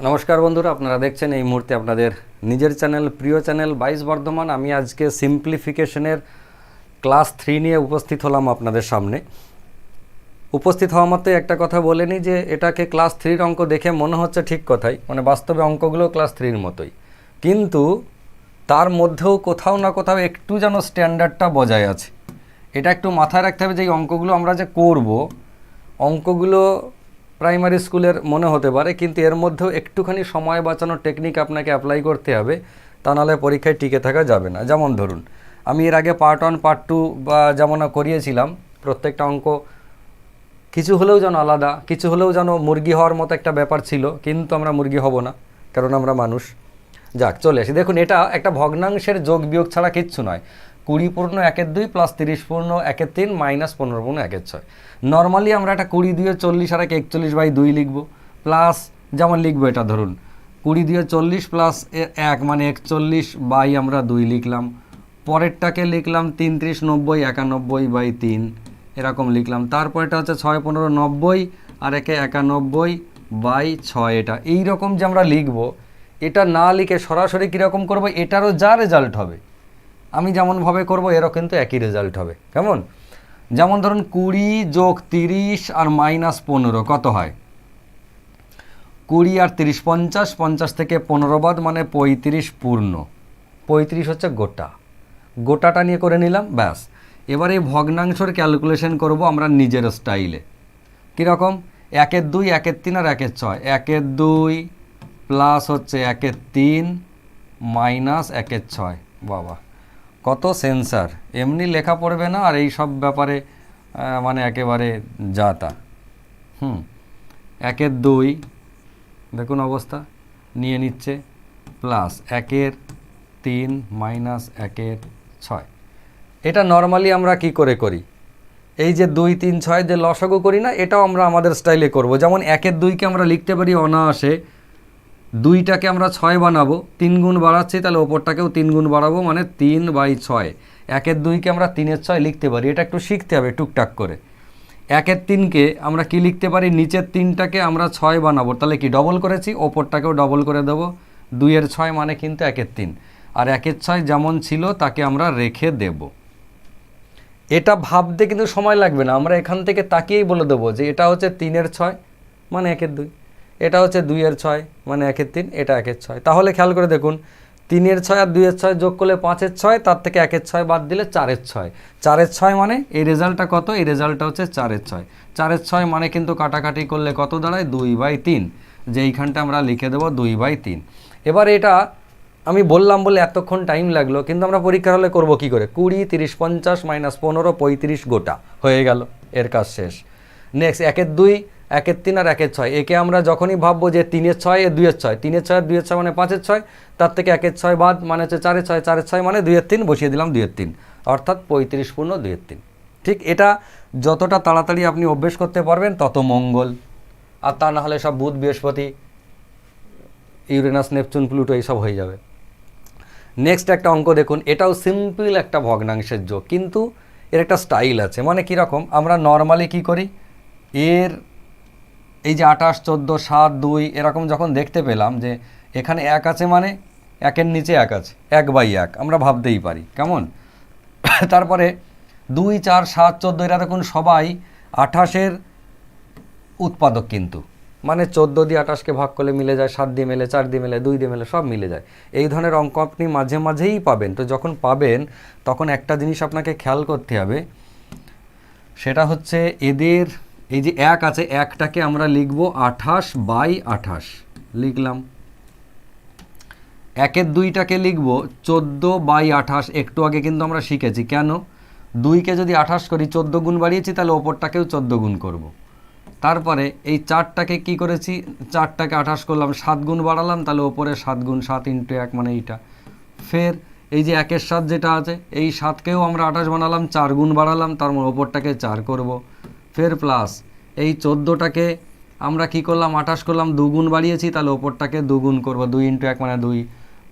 নমস্কার বন্ধুরা, আপনারা দেখছেন এই মুহূর্তে আপনাদের নিজের চ্যানেল, প্রিয় চ্যানেল 22 বর্ধমান। আমি আজকে সিম্পলিফিকেশনের ক্লাস 3 নিয়ে উপস্থিত হলাম আপনাদের সামনে। উপস্থিত হওয়া মতো একটা কথা বলে নিই যে এটাকে ক্লাস 3-র অঙ্ক দেখে মনে হচ্ছে ঠিক কথাই, মানে বাস্তবে অঙ্কগুলো ক্লাস 3-র মতোই, কিন্তু তার মধ্যেও কোথাও না কোথাও একটু যেন স্ট্যান্ডার্ডটা বজায় আছে। এটা একটু মাথায় রাখতে হবে যে এই অঙ্কগুলো আমরা যে করব, অঙ্কগুলো প্রাইমারি স্কুলের মনে হতে পারে, কিন্তু এর মধ্যেও একটুখানি সময় বাঁচানোর টেকনিক আপনাকে অ্যাপ্লাই করতে হবে, তা নাহলে পরীক্ষায় টিকে থাকা যাবে না। যেমন ধরুন, আমি এর আগে পার্ট 1 পার্ট 2 বা যেমন করিয়েছিলাম, প্রত্যেকটা অঙ্ক কিছু হলেও যেন আলাদা, কিছু হলেও যেন মুরগি হওয়ার মতো একটা ব্যাপার ছিল, কিন্তু আমরা মুরগি হব না, কারণ আমরা মানুষ। যাক, চলে আসি। দেখুন, এটা একটা ভগ্নাংশের যোগ বিয়োগ ছাড়া কিচ্ছু নয়। 20 পূর্ণ 1/2 প্লাস 30 পূর্ণ 1/3 মাইনাস 15 পূর্ণ 1/6। নর্মালি আমরা একটা 20 দিয়ে 40 আর 41/2 লিখব, প্লাস যেমন লিখবো এটা ধরুন 20 দিয়ে 40 প্লাস 1 মানে 41 বাই আমরা 2 লিখলাম। পরেরটাকে লিখলাম 33 90 91/3, এরকম লিখলাম। তারপরেটা হচ্ছে 6 15 90 আর 91/6। এটা এইরকম যে আমরা লিখবো, এটা না লিখে সরাসরি কীরকম করবো, এটারও যা রেজাল্ট হবে আমি যেমনভাবে করব এরও কিন্তু একই রেজাল্ট হবে। কেমন? যেমন ধরুন 20 যোগ 30 আর মাইনাস 15 কত হয়? 20 আর 30 50, 50 থেকে 15 বাদ মানে 35 পূর্ণ। 35 হচ্ছে গোটাটা নিয়ে করে নিলাম, ব্যাস। এবার এই ভগ্নাংশের ক্যালকুলেশন করব আমরা নিজের স্টাইলে। কীরকম? 1/2 1/3 আর 1/6। 1/2 প্লাস হচ্ছে 1/3 মাইনাস 1/6। বাবা, কত সেন্সার! এমনি লেখা পড়বে না, আর এই সব ব্যাপারে মানে একেবারে যা তা। 1/2 দেখুন অবস্থা নিয়ে নিচ্ছে, প্লাস 1/3 মাইনাস 1/6। এটা নর্মালি আমরা কি করে করি? এই যে 2 3 6 যে লসাগু করি না, এটাও আমরা আমাদের স্টাইলে করব। যেমন 1/2কে আমরা লিখতে পারি অনায়াসে, 2টাকে আমরা 6 বানাবো, 3 গুণ বাড়াচ্ছি, তাহলে ওপরটাকেও 3 গুণ বাড়াবো, মানে 3/6। 1/2কে আমরা 3/6 লিখতে পারি। এটা একটু শিখতে হবে টুকটাক করে। 1/3কে আমরা কি লিখতে পারি? নিচের 3টাকে আমরা 6 বানাবো, তাহলে কি ডবল করেছি, ওপরটাকেও ডবল করে দেবো। 2/6 মানে কিন্তু 1/3, আর 1/6 যেমন ছিল তাকে আমরা রেখে দেব। এটা ভাবতে কিন্তু সময় লাগবে না, আমরা এখান থেকে তাকিয়েই বলে দেবো যে এটা হচ্ছে 3/6 মানে 1/2, এটা হচ্ছে 2/6 মানে 1/3, এটা 1/6। তাহলে খেয়াল করে দেখুন, 3/6 আর 2/6 যোগ করলে 5/6, তার থেকে 1/6 বাদ দিলে 4/6। 4/6 মানে এই রেজাল্টটা কত? এই রেজাল্টটা হচ্ছে 4/6। 4/6 মানে কিন্তু কাটাকাটি করলে কত দাঁড়ায়? 2/3, যে এইখানটা আমরা লিখে দেবো 2/3। এবার এটা আমি বললাম বলে এতক্ষণ টাইম লাগলো, কিন্তু আমরা পরীক্ষার হলে করবো কী করে? 20 30 50 মাইনাস 15 35 গোটা হয়ে গেল, এর কাজ শেষ। নেক্সট 1/2 1/3 আর 1/6, একে আমরা যখনই ভাববো যে 3/6 এ 2/6, 3/6 আর 2/6 মানে 5/6, তার থেকে 1/6 বাদ মানে হচ্ছে 4/6, 4/6 মানে 2/3, বসিয়ে দিলাম 2/3, অর্থাৎ 35 পূর্ণ 2/3। ঠিক, এটা যতটা তাড়াতাড়ি আপনি অভ্যেস করতে পারবেন তত মঙ্গল, আর তা না হলে সব বুধ বৃহস্পতি ইউরেনাস নেপচুন প্লুটো এইসব হয়ে যাবে। নেক্সট একটা অঙ্ক দেখুন, এটাও সিম্পল একটা ভগ্নাংশের যোগ, কিন্তু এর একটা স্টাইল আছে। মানে কীরকম? আমরা নর্মালি কি করি, এর এই যে 28 14 7 2 এরকম যখন দেখতে পেলাম যে এখানে 1 আছে, মানে 1-এর নিচে 1 আছে, 1/1 আমরা ভাবতেই পারি। কেমন? তারপরে 2 4 7 14 এরা দেখুন সবাই 28-এর উৎপাদক, কিন্তু মানে 14 দিয়ে 28কে ভাগ করলে মিলে যায়, 7 দিয়ে মেলে, 4 দিয়ে মেলে, 2 দিয়ে মেলে, সব মিলে যায়। এই ধরনের অঙ্ক আপনি মাঝে মাঝেই পাবেন। তো যখন পাবেন তখন একটা জিনিস আপনাকে খেয়াল করতে হবে, সেটা হচ্ছে এদের এই যে 1 আছে, 1টাকে আমরা লিখব 28/28 লিখলাম। 1/2টাকে লিখব 14/28। একটু আগে কিন্তু আমরা শিখেছি, কেন 2কে যদি 28 করি, 14 গুণ বাড়িয়েছি, তাহলে ওপরটাকেও 14 গুণ করব। তারপরে এই 4টাকে কি করেছি, 4টাকে 28 করলাম, 7 গুণ বাড়ালাম, তাহলে ওপরে 7 গুণ 7 × 1 মানে এইটা। ফের এই যে 1-এর 7 যেটা আছে, এই 7কেও আমরা 28 বানালাম, 4 গুণ বাড়ালাম, তার মানে ওপরটাকে 4 করব। ফের প্লাস এই 14টাকে আমরা কি করলাম, 28 করলাম, 2 গুণ বাড়িয়েছি, তাহলে ওপরটাকে 2 গুণ করব, 2 × 1 মানে 2।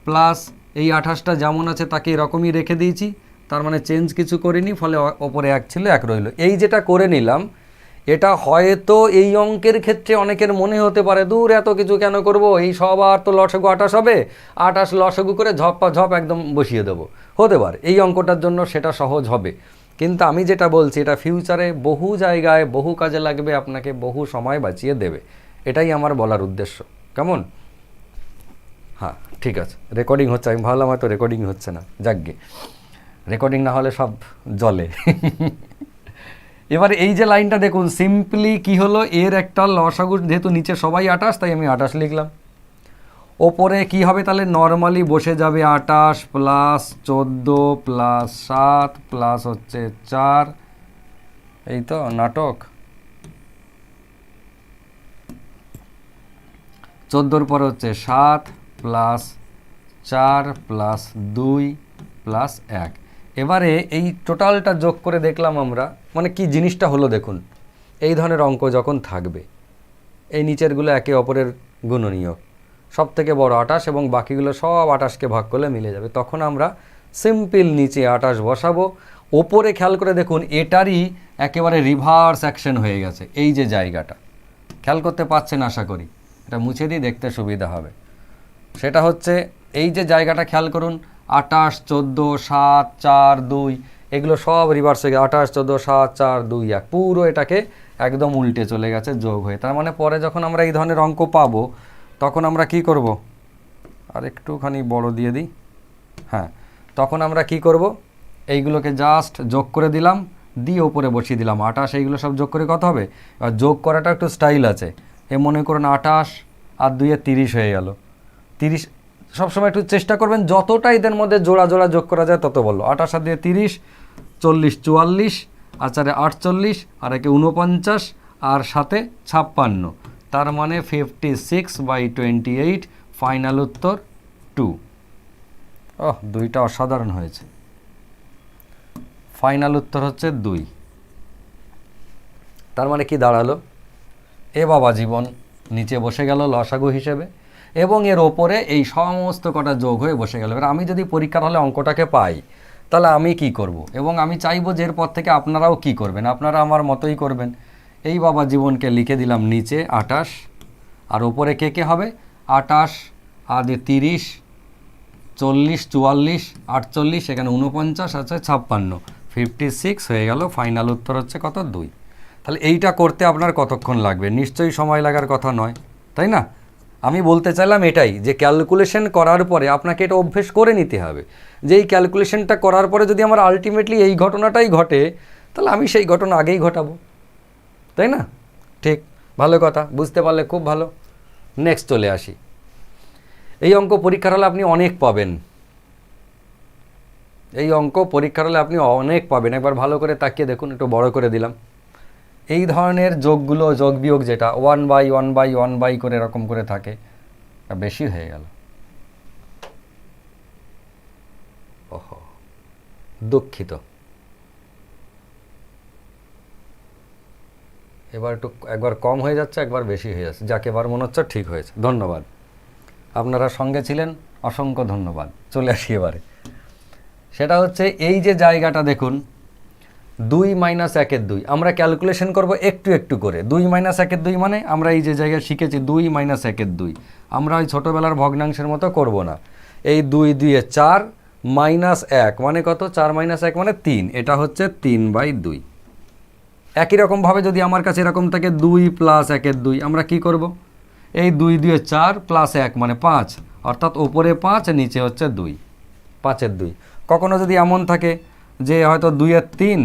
প্লাস এই 28টা যেমন আছে তাকে এরকমই রেখে দিয়েছি, তার মানে চেঞ্জ কিছু করিনি, ফলে ওপরে 1 ছিল 1 রইল। এই যেটা করে নিলাম, এটা হয়তো এই অঙ্কের ক্ষেত্রে অনেকের মনে হতে পারে দূর এত কিছু কেন করব, এই সবার তো লসাগু 28 হবে, 28 লসাগু করে ঝপা ঝপ একদম বসিয়ে দেবো, হতে পারে এই অঙ্কটার জন্য সেটা সহজ হবে। কিন্তু আমি যেটা বলছি এটা ফিউচারে বহু জায়গায় বহু কাজে লাগবে, আপনাকে বহু সময় বাঁচিয়ে দেবে, এটাই আমার বলার উদ্দেশ্য। কেমন? হ্যাঁ ঠিক আছে, রেকর্ডিং হচ্ছে, আমি ভাবলাম হয়তো রেকর্ডিং হচ্ছে না, যাকগে, রেকর্ডিং না হলে সব জলে। এবার এই যে লাইনটা দেখুন, সিম্পলি কি হলো, এর একটা লসাগু, যেহেতু নিচে সবাই 28 তাই আমি 28 লিখলাম। ওপরে কি হবে তাহলে, নর্মালি বসে যাবে 28 প্লাস 14 প্লাস 7 প্লাস হচ্ছে 4, এই তো নাটক। 14 পরে হচ্ছে 7 প্লাস 4 প্লাস 2 প্লাস 1। এবারে এই টোটালটা যোগ করে দেখলাম আমরা, মানে কি জিনিসটা হলো দেখুন, এই ধরনের অঙ্ক যখন থাকবে, এই নিচেরগুলো একে অপরের গুণনীয়ক, সব থেকে বড় 28 এবং বাকিগুলো সব 28কে ভাগ করলে মিলে যাবে, তখন আমরা সিম্পল নিচে 28 বসাবো। ওপরে খেয়াল করে দেখুন, এটারই একেবারে রিভার্স অ্যাকশন হয়ে গেছে, এই যে জায়গাটা খেয়াল করতে পাচ্ছেন আশা করি, এটা মুছে দিয়ে দেখতে সুবিধা হবে। সেটা হচ্ছে এই যে জায়গাটা খেয়াল করুন, 28 14 7 4 2, এগুলো সব রিভার্স হয়ে গেছে, 28 14 7 4 2 1, পুরো এটাকে একদম উল্টে চলে গেছে যোগ হয়ে। তার মানে পরে যখন আমরা এই ধরনের অঙ্ক পাবো তখন আমরা কি করব, আর একটুখানি বড় দিয়ে দিই, হ্যাঁ, তখন আমরা কি করব, এইগুলোকে জাস্ট যোগ করে দিলাম, দিয়ে ওপরে বসিয়ে দিলাম 28, এইগুলো সব যোগ করে কত হবে। আর যোগ করাটা একটু স্টাইল আছে, এ মনে করুন 28 আর 2 এ 30 হয়ে গেল, 30, সবসময় একটু চেষ্টা করবেন যতটা এদের মধ্যে জোড়া জোড়া যোগ করা যায় তত বললো, 28 আর 2 30, 40 44, আর 4 48, আর একে 49, আর সাথে 56, তার মানে 56/28, ফাইনাল উত্তর 2। ওহ, 2টা অসাধারণ হয়েছে, ফাইনাল উত্তর হচ্ছে 2। তার মানে কি দাঁড়ালো, এ বাবা জীবন নিচে বসে গেল লসাগু হিসেবে, এবং এর ওপরে এই সমস্ত কটা যোগ হয়ে বসে গেল। এবার আমি যদি পরীক্ষার হলে অঙ্কটাকে পাই তাহলে আমি কি করব, এবং আমি চাইবো যে এরপর থেকে আপনারাও কি করবেন, আপনারা আমার মতোই করবেন। এই বাবা জীবনকে লিখে দিলাম নিচে 28, আর ওপরে কে কে হবে, 28 আর 30 40 44 48, এখানে 49 আছে 56, 56 হয়ে গেল, ফাইনাল উত্তর হচ্ছে কত, 2। তাহলে এইটা করতে আপনার কতক্ষণ লাগবে, নিশ্চয়ই সময় লাগার কথা নয়, তাই না? আমি বলতে চাইলাম এটাই, যে ক্যালকুলেশন করার পরে আপনাকে এটা অভ্যেস করে নিতে হবে, যে এই ক্যালকুলেশনটা করার পরে যদি আমার আলটিমেটলি এই ঘটনাটাই ঘটে তাহলে আমি সেই ঘটনা আগেই ঘটাবো, তাই না? ঠিক, ভালো কথা, বুঝতে পারলে খুব ভালো। নেক্সট চলে আসি, এই অঙ্ক পরীক্ষার হলে আপনি অনেক পাবেন, এই অঙ্ক পরীক্ষার হলে আপনি অনেক পাবেন, একবার ভালো করে তাকিয়ে দেখুন, একটু বড় করে দিলাম। এই ধরনের যোগগুলো, যোগ বিয়োগ যেটা 1/1/1 করে এরকম করে থাকে, বেশি হয়ে গেল, ওহো দুঃখিত। এবার একবার কম হয়ে যাচ্ছে, একবার বেশি হয়ে যাচ্ছে, যাকে এবার মনে হচ্ছে ঠিক হয়েছে। ধন্যবাদ, আপনারা সঙ্গে ছিলেন, অসংখ্য ধন্যবাদ। চলে আসি এবারে, সেটা হচ্ছে এই যে জায়গাটা দেখুন, 2 - 1 2, আমরা ক্যালকুলেশন করব একটু একটু করে। 2 - 1 2 মানে আমরা এই যে জায়গায় শিখেছি 2 - 1 2, আমরা ওই ছোটোবেলার ভগ্নাংশের মতো করব না। এই 2 2 4 -1 মানে কত, 4 - 1 মানে 3, এটা হচ্ছে 3/2। একই রকমভাবে যদি আমার কাছে এরকম থাকে 2 + 1 2, আমরা কি করব, এই 2 2 4 + 1 মানে 5, অর্থাৎ ওপরে 5 নিচে হচ্ছে 2, 5 2। কখনো যদি এমন থাকে যে হয়তো 2 3,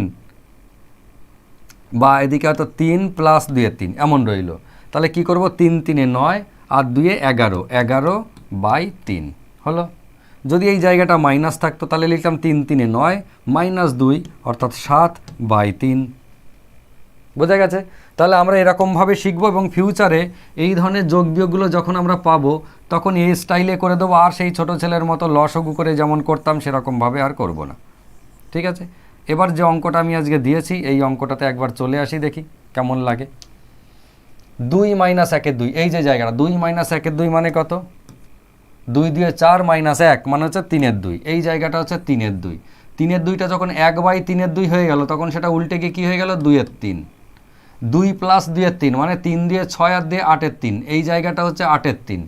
বা এদিকে হয়তো 3 + 2 3 এমন রইল, তাহলে কি করব, 3 3 9 আর 2 11, 11/3 হলো। যদি এই জায়গাটা মাইনাস থাকতো তাহলে লিখতাম 3 3 9 -2, অর্থাৎ 7/3। বোঝা গেছে? তাহলে আমরা এরকমভাবে শিখব, এবং ফিউচারে এই ধরনের যোগ বিয়োগগুলো যখন আমরা পাবো তখন এই স্টাইলে করে দেবো, আর সেই ছোট ছেলের মতো লসাগু করে যেমন করতাম সেরকমভাবে আর করব না। ঠিক আছে, এবার যে অঙ্কটা আমি আজকে দিয়েছি এই অঙ্কটাতে একবার চলে আসি, দেখি কেমন লাগে। 2 - 1 2, এই যে জায়গাটা 2 - 1 2 মানে কত, 2 2 4 -1 মানে হচ্ছে 3 2, এই জায়গাটা হচ্ছে 3 2। 3 2টা যখন 1/3 2 হয়ে গেল তখন সেটা উল্টে গিয়ে কী হয়ে গেল, 2 3। 2 প্লাস 2 3 মানে 3 দিয়ে 6 আর দিয়ে 8 3, এই জায়গাটা হচ্ছে 8 3,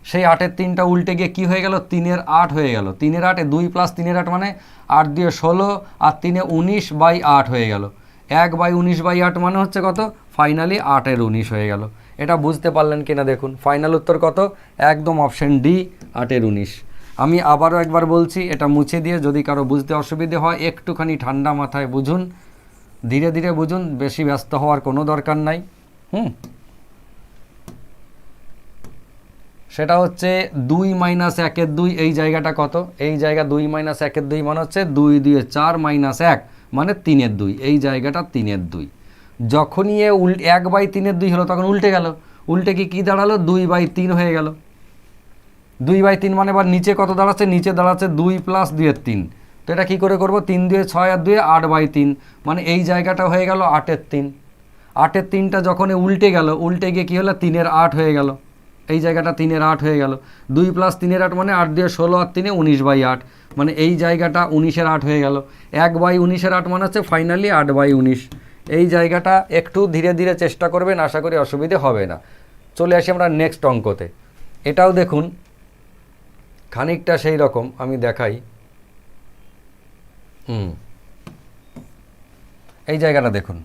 সেই 8 3টা উল্টে গিয়ে কী হয়ে গেল 3 8 হয়ে গেল, 3 8 2 প্লাস 3 8 মানে 8 দিয়ে 16 আর 3 19/8 হয়ে গেল, 1/19/8 মানে হচ্ছে কত, ফাইনালি 8 19 হয়ে গেল। এটা বুঝতে পারলেন কিনা দেখুন, ফাইনাল উত্তর কত, একদম অপশন ডি 8 19। আমি আবারও একবার বলছি, এটা মুছে দিয়ে যদি কারো বুঝতে অসুবিধে হয় একটুখানি ঠান্ডা মাথায় বুঝুন, ধীরে ধীরে বুঝুন, বেশি ব্যস্ত হওয়ার কোনো দরকার নাই। সেটা হচ্ছে 2 - 1 2, এই জায়গাটা কত, এই জায়গা 2 - 1 2 মানে হচ্ছে 2 2 4 - 1 মানে 3 2, এই জায়গাটা 3 2। যখনই এ 1/3 2 হলো তখন উল্টে গেল, উল্টে কী দাঁড়ালো 2/3 হয়ে গেল। 2/3 মানে এবার নিচে কত দাঁড়াচ্ছে, নিচে দাঁড়াচ্ছে 2 প্লাস 2 3, তো এটা কী করে করবো, 3 2 6 আর 2 8/3 মানে এই জায়গাটা হয়ে গেল 8 3। 8 3টা যখন উল্টে গেল, উল্টে গিয়ে কী হলো 3 8 হয়ে গেল, এই জায়গাটা 3 8 হয়ে গেল। 2 প্লাস 3 8 মানে 8 দিয়ে 16 আর 3 19/8 মানে এই জায়গাটা 19 8 হয়ে গেল। 1/19 8 মানে হচ্ছে ফাইনালি 8/19। এই জায়গাটা একটু ধীরে ধীরে চেষ্টা করবেন, আশা করি অসুবিধে হবে না। চলে আসি আমরা নেক্সট অঙ্কতে। এটাও দেখুন খানিকটা সেই রকম, আমি দেখাই। এই জায়গাটা দেখুন,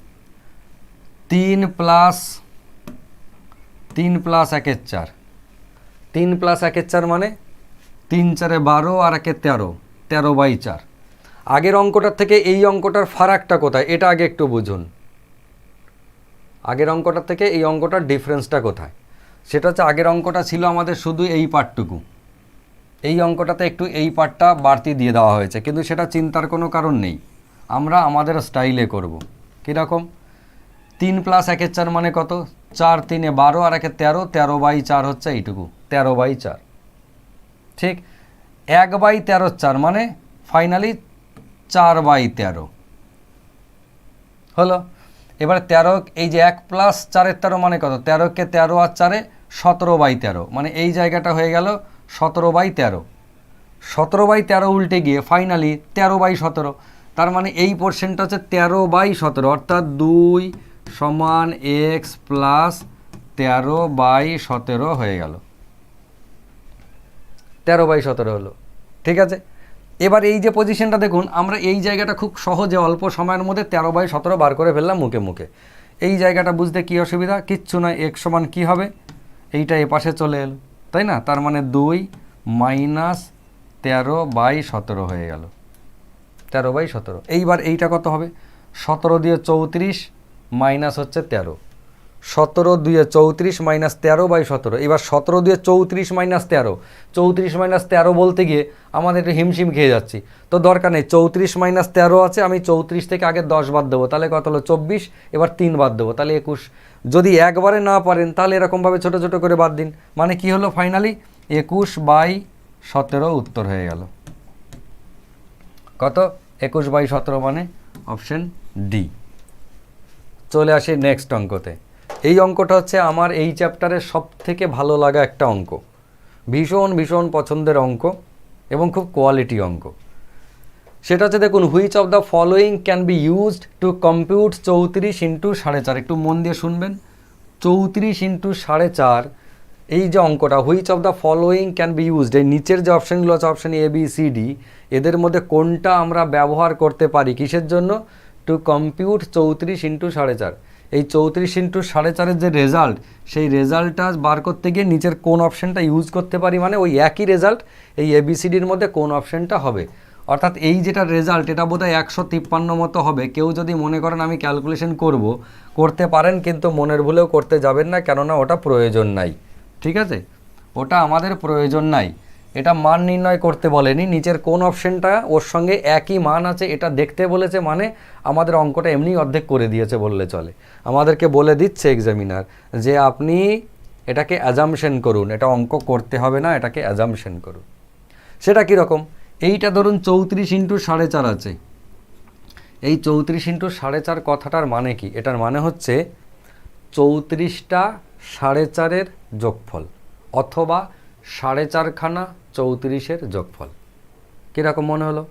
3 প্লাস 1 4, 3 প্লাস 1 4 মানে 3 4 12 আর 1 13, 13/4। আগের অঙ্কটার থেকে এই অঙ্কটার ফারাকটা কোথায়, এটা আগে একটু বুঝুন। আগের অঙ্কটার থেকে এই অঙ্কটার ডিফারেন্সটা কোথায়, সেটা হচ্ছে আগের অঙ্কটা ছিল আমাদের শুধু এই পার্টটুকু, এই অঙ্কটাতে একটু এই পার্টটা বাড়তি দিয়ে দেওয়া হয়েছে, কিন্তু সেটা চিন্তার কোনো কারণ নেই, আমরা আমাদের স্টাইলে করব। কীরকম, 3 প্লাস 1 4 মানে কত, 4 3 12 আর 1 13, 13/4 হচ্ছে এইটুকু, 13/4। ঠিক, 1/13 4 মানে ফাইনালি 4/13 হলো। এবার 13, এই যে 1 প্লাস 4 13 মানে কত, 13 কে 13 আর 4 17/13 মানে এই জায়গাটা হয়ে গেল 17/13। 17/13 উল্টে গিয়ে ফাইনালি 13/17, তার মানে এই পোর্শনটা হচ্ছে 13/17, অর্থাৎ 2 সমান x প্লাস 13/17 হয়ে গেল, 13/17 হলো। ঠিক আছে, এবার এই যে পজিশনটা দেখুন, আমরা এই জায়গাটা খুব সহজে অল্প সময়ের মধ্যে 13/17 বার করে ফেললাম মুখে মুখে। এই জায়গাটা বুঝতে কী অসুবিধা, কিচ্ছু না, x সমান কী হবে, এইটা এপাশে চলে এলো, তাই না, তার মানে 2 মাইনাস 13/17 হয়ে গেল, 13/17। এইবার এইটা কত হবে, 17 দিয়ে 34 মাইনাস হচ্ছে 13, 17 দিয়ে 34 মাইনাস 13/17। এবার 17 দিয়ে 34 মাইনাস 13, 34 মাইনাস 13 বলতে গিয়ে আমাদের একটু হিমশিম খেয়ে যাচ্ছি, তো দরকার নেই, 34 মাইনাস 13 আছে, আমি 34 থেকে আগে 10 বাদ দেবো, তাহলে কত হলো 24, এবার 3 বাদ দেবো, তাহলে 21। যদি একবারে না পারেন তাহলে এরকমভাবে ছোটো ছোটো করে বাদ দিন, মানে কি হলো ফাইনালি 21/17 উত্তর হয়ে গেল। কত, 21/17 মানে অপশন ডি। চলে আসি নেক্সট অঙ্কতে। এই অঙ্কটা হচ্ছে আমার এই চ্যাপ্টারের সব থেকে ভালো লাগা একটা অঙ্ক, ভীষণ ভীষণ পছন্দের অঙ্ক এবং খুব কোয়ালিটি অঙ্ক। সেটা হচ্ছে দেখুন, which of the following can be used to compute 34 into 4.5, একটু মন দিয়ে শুনবেন, 34 ইন্টু 4.5, এই যে অঙ্কটা, which of the following can be used, এই নিচের যে অপশানগুলো আছে option A B C D, এদের মধ্যে কোনটা আমরা ব্যবহার করতে পারি কিসের জন্য, টু কম্পিউট 34 ইন্টু 4.5। এই 34 ইন্টু 4.5-এর যে রেজাল্ট, সেই রেজাল্টটা বার করতে গিয়ে নিচের কোন অপশানটা ইউজ করতে পারি, মানে ওই একই রেজাল্ট এই এবিসিডির মধ্যে কোন অপশানটা হবে। অর্থাৎ এই যেটা রেজাল্ট, এটা বোধহয় 153 মতো হবে। কেউ যদি মনে করেন আমি ক্যালকুলেশন করব, করতে পারেন, কিন্তু মনের ভুলেও করতে যাবেন না, কেননা ওটা প্রয়োজন নাই। ঠিক আছে, ওটা আমাদের প্রয়োজন নাই। এটা মান নির্ণয় করতে বলেনি, নিচের কোন অপশানটা ওর সঙ্গে একই মান আছে এটা দেখতে বলেছে, মানে আমাদের অঙ্কটা এমনি অর্ধেক করে দিয়েছে বললে চলে। আমাদেরকে বলে দিচ্ছে এক্সামিনার যে আপনি এটাকে অ্যাজাম্পশন করুন, এটা অঙ্ক করতে হবে না, এটাকে অ্যাজাম্পশন করুন। সেটা কীরকম, এইটা ধরুন 34 ইন্টু 4.5 আছে, এই 34 ইন্টু 4.5 কথাটার মানে কি, এটার মানে হচ্ছে 34টা 4.5-এর যোগফল, অথবা 4.5খানা 34-এর যোগফল। কীরকম মনে হলো,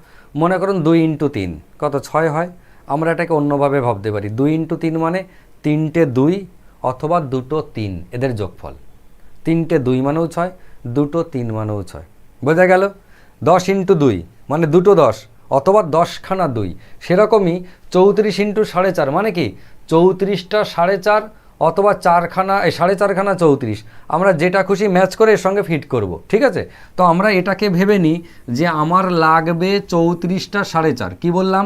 মনে করুন 2 ইন্টু 3 কত, 6 হয়। আমরা এটাকে অন্যভাবে ভাবতে পারি, 2 ইন্টু 3 মানে 3টে 2 অথবা 2টো 3 এদের যোগফল। 3টে 2 মানেও 6, 2টো 3 মানেও 6। বোঝা গেল? 10 × 2 মানে 2টো 10 অথবা 10খানা 2। সেরকমই 34 × 4.5 মানে কি 34টা 4.5 অথবা 4খানা 4.5খানা 34। আমরা যেটা খুশি ম্যাচ করে এর সঙ্গে ফিট করব, ঠিক আছে? তো আমরা এটাকে ভেবে নিই যে আমার লাগবে 34টা 4.5। কি বললাম?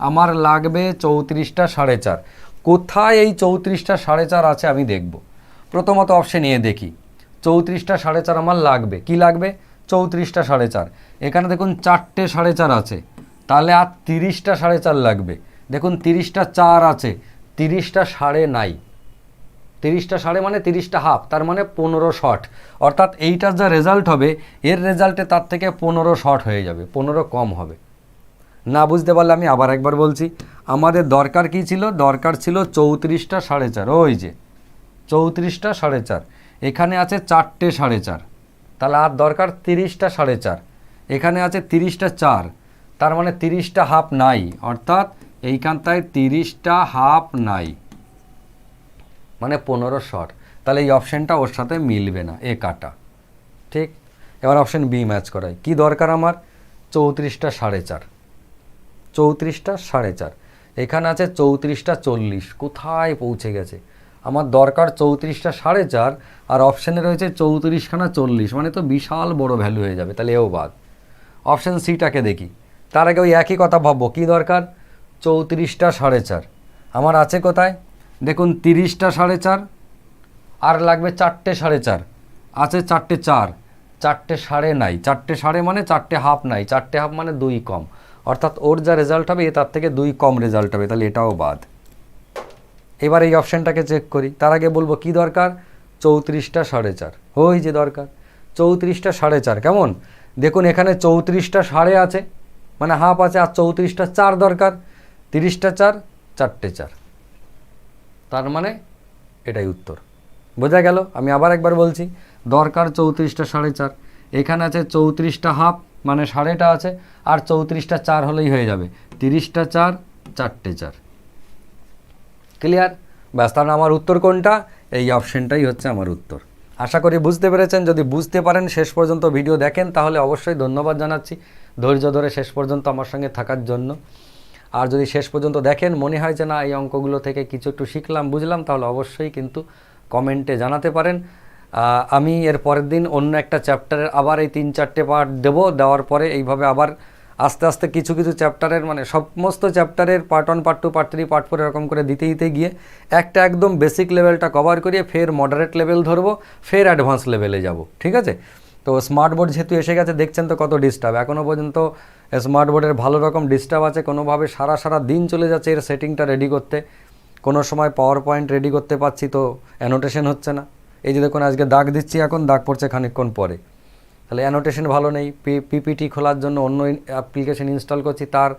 আমার লাগবে 34টা 4.5। কোথায় এই 34টা 4.5 আছে আমি দেখব। প্রথমত অপশন এ দেখি, 34টা 4.5 আমার লাগবে। কি লাগবে? 34টা 4.5। এখানে দেখুন 4টে 4.5 আছে, তাহলে আর 30টা 4.5 লাগবে। দেখুন 30টা 4 আছে, 30টা সাড়ে নাই। 30টা সাড়ে মানে 30টা হাফ, তার মানে 15 শর্ট। অর্থাৎ এইটার যা রেজাল্ট হবে এর রেজাল্টে তার থেকে 15 শর্ট হয়ে যাবে, 15 কম হবে। না বুঝতে পারলে আমি আবার একবার বলছি, আমাদের দরকার কি ছিল? দরকার ছিল 34টা 4.5। ওই যে 34টা 4.5, এখানে আছে 4টে 4.5, তাহলে আর দরকার 30টা 4.5। এখানে আছে 30টা 4, তার মানে 30টা হাফ নাই, অর্থাৎ এইখানটায় 30টা হাফ নাই, মানে 15 শর্ট। তাহলে এই অপশানটা ওর সাথে মিলবে না, এ কাটা। ঠিক, এবার অপশান বি ম্যাচ করাই। কি দরকার আমার? 34টা 4.5। 34টা 4.5, এখানে আছে 34টা 40। কোথায় পৌঁছে গেছে? আমার দরকার 34টা 4.5 আর অপশানে রয়েছে 34খানা 40, মানে তো বিশাল বড় ভ্যালু হয়ে যাবে, তাহলে এও বাদ। অপশান সিটাকে দেখি। তার আগে ওই একই কথা ভাববো, কি দরকার? 34টা 4.5 আমার আছে কোথায়? দেখুন 30টা 4.5 আর লাগবে 4টে 4.5, আছে 4টে 4, 4টে সাড়ে নাই। 4টে সাড়ে মানে 4টে হাফ নাই, 4টে হাফ মানে 2 কম, অর্থাৎ ওর যা রেজাল্ট হবে এ তার থেকে 2 কম রেজাল্ট হবে, তাহলে এটাও বাদ। এবার এই অপশানটাকে চেক করি। তার আগে বলবো কি দরকার? 34টা 4.5। ওই যে দরকার 34টা 4.5। কেমন? দেখুন এখানে 34টা সাড়ে আছে, মানে হাফ আছে, আর 34টা 4 দরকার। 30টা 4, 4টে 4, তার মানে এটাই উত্তর। বোঝা গেল? আমি আবার একবার বলছি, দরকার 34টা 4.5, এখানে আছে 34টা হাফ, মানে সাড়েটা আছে, আর 34টা 4 হলেই হয়ে যাবে। 30টা 4, 4টে 4। ক্লিয়ার? ব্যাস, তাহলে আমার উত্তর কোনটা? এই অপশানটাই হচ্ছে আমার উত্তর। আশা করি বুঝতে পেরেছেন। যদি বুঝতে পারেন, শেষ পর্যন্ত ভিডিও দেখেন, তাহলে অবশ্যই ধন্যবাদ জানাচ্ছি ধৈর্য ধরে শেষ পর্যন্ত আমার সঙ্গে থাকার জন্য। আর যদি শেষ পর্যন্ত দেখেন মনে হয় যে না এই অঙ্কগুলো থেকে কিছু একটু শিখলাম, বুঝলাম, তাহলে অবশ্যই কিন্তু কমেন্টে জানাতে পারেন। আমি এর পরের দিন অন্য একটা চ্যাপ্টারের আবার এই 3-4টে পার্ট দেবো। দেওয়ার পরে এইভাবে আবার আস্তে আস্তে কিছু কিছু চ্যাপ্টারের, মানে সমস্ত চ্যাপ্টারের পার্ট 1, পার্ট 2, পার্ট 3, পার্ট 4 এরকম করে দিতে দিতে গিয়ে একটা একদম বেসিক লেভেলটা কভার করিয়ে ফের মডারেট লেভেল ধরবো, ফের অ্যাডভান্স লেভেলে যাব। ঠিক আছে? তো স্মার্ট বোর্ড যেহেতু এসে গেছে, দেখছেন তো কত ডিস্টার্ব। এখনও পর্যন্ত স্মার্ট বোর্ডের ভালো রকম ডিস্টার্ব আছে, কোনোভাবে সারা দিন চলে যাচ্ছে এর সেটিংটা রেডি করতে। কোনো সময় পাওয়ার পয়েন্ট রেডি করতে পারছি তো অ্যানোটেশন হচ্ছে না। এই যে দেখুন আজকে দাগ দিচ্ছি, এখন দাগ পড়ছে খানিকক্ষণ পরে, তাহলে অ্যানোটেশন ভালো নেই। পিপিটি খোলার জন্য অন্য অ্যাপ্লিকেশন ইনস্টল করছি, তার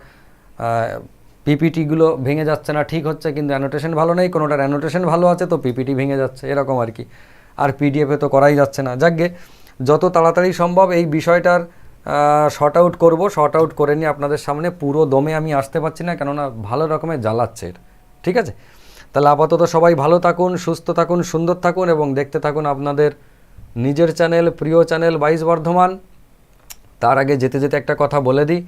পিপিটিগুলো ভেঙে যাচ্ছে না, ঠিক হচ্ছে, কিন্তু অ্যানোটেশন ভালো নেই। কোনোটার অ্যানোটেশন ভালো আছে তো পিপিটি ভেঙে যাচ্ছে, এরকম আর কি। আর পিডিএফে তো করাই যাচ্ছে না। যাকগে, যত তাড়াতাড়ি সম্ভব এই বিষয়টার শর্ট আউট করবো। শর্ট আউট করে নিয়ে আপনাদের সামনে পুরো দমে আমি আসতে পারছি না, কেননা ভালো রকমের জ্বালাচ্ছে এটা। ঠিক আছে? তাহলে আপাতত সবাই ভালো থাকুন, সুস্থ থাকুন, সুন্দর থাকুন এবং দেখতে থাকুন আপনাদের নিজের চ্যানেল, প্রিয় চ্যানেল 22 বর্ধমান। তার আগে যেতে যেতে একটা কথা বলে দিই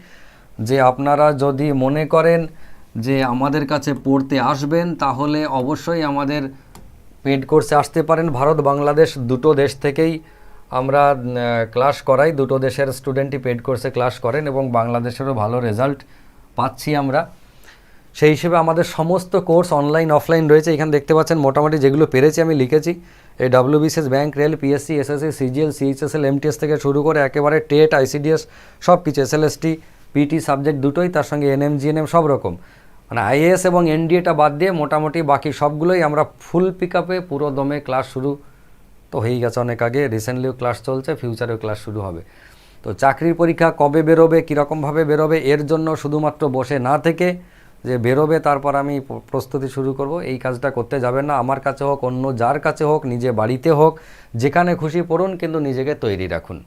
যে আপনারা যদি মনে করেন যে আমাদের কাছে পড়তে আসবেন, তাহলে অবশ্যই আমাদের পেড কোর্সে আসতে পারেন। ভারত বাংলাদেশ দুটো দেশ থেকেই আমরা ক্লাস করাই, দুটো দেশের স্টুডেন্টই পেড কোর্সে ক্লাস করেন এবং বাংলাদেশেরও ভালো রেজাল্ট পাচ্ছি আমরা। সেই হিসেবে আমাদের সমস্ত কোর্স অনলাইন অফলাইন রয়েছে। এখানে দেখতে পাচ্ছেন মোটামুটি যেগুলো পেরেছি আমি লিখেছি। এই WBCS, bank, rail, PSC, SSC, CGL, CHSL, MTS থেকে শুরু করে একেবারে টেট, আইসিডিএস সব কিছু, এসএলএসটি, পিটি সাবজেক্ট দুটোই, তার সঙ্গে এনএম, জিএনএম সব রকম, মানে আইএএস এবং এনডিএটা বাদ দিয়ে মোটামুটি বাকি সবগুলোই আমরা ফুল পিক আপে পুরো দমে ক্লাস শুরু তো হয়েই গেছে অনেক আগে, রিসেন্টলিও ক্লাস চলছে, ফিউচারেও ক্লাস শুরু হবে। তো চাকরির পরীক্ষা কবে বেরোবে, কীরকমভাবে বেরোবে, এর জন্য শুধুমাত্র বসে না থেকে যে বেরোবে তারপর আমি প্রস্তুতি শুরু করব, এই কাজটা করতে যাবেন না। আমার কাছে হোক, অন্য যার কাছে হোক, নিজে বাড়িতে হোক, যেখানে খুশি পড়ুন, কিন্তু নিজেকে তৈরি রাখুন।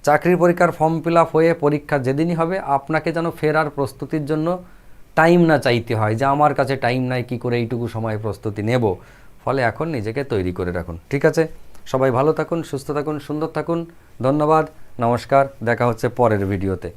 চাকরির পরীক্ষার ফর্ম ফিল আপ হয়ে পরীক্ষা যেদিনই হবে আপনাকে যেন ফের আর প্রস্তুতির জন্য টাইম না চাইতে হয় যে আমার কাছে টাইম নাই, কি করে এইটুকু সময় প্রস্তুতি নেব। ফলে এখন নিজেকে তৈরি করে রাখুন। ঠিক আছে, সবাই ভালো থাকুন, সুস্থ থাকুন, সুন্দর থাকুন। ধন্যবাদ, নমস্কার, দেখা হচ্ছে পরের ভিডিওতে।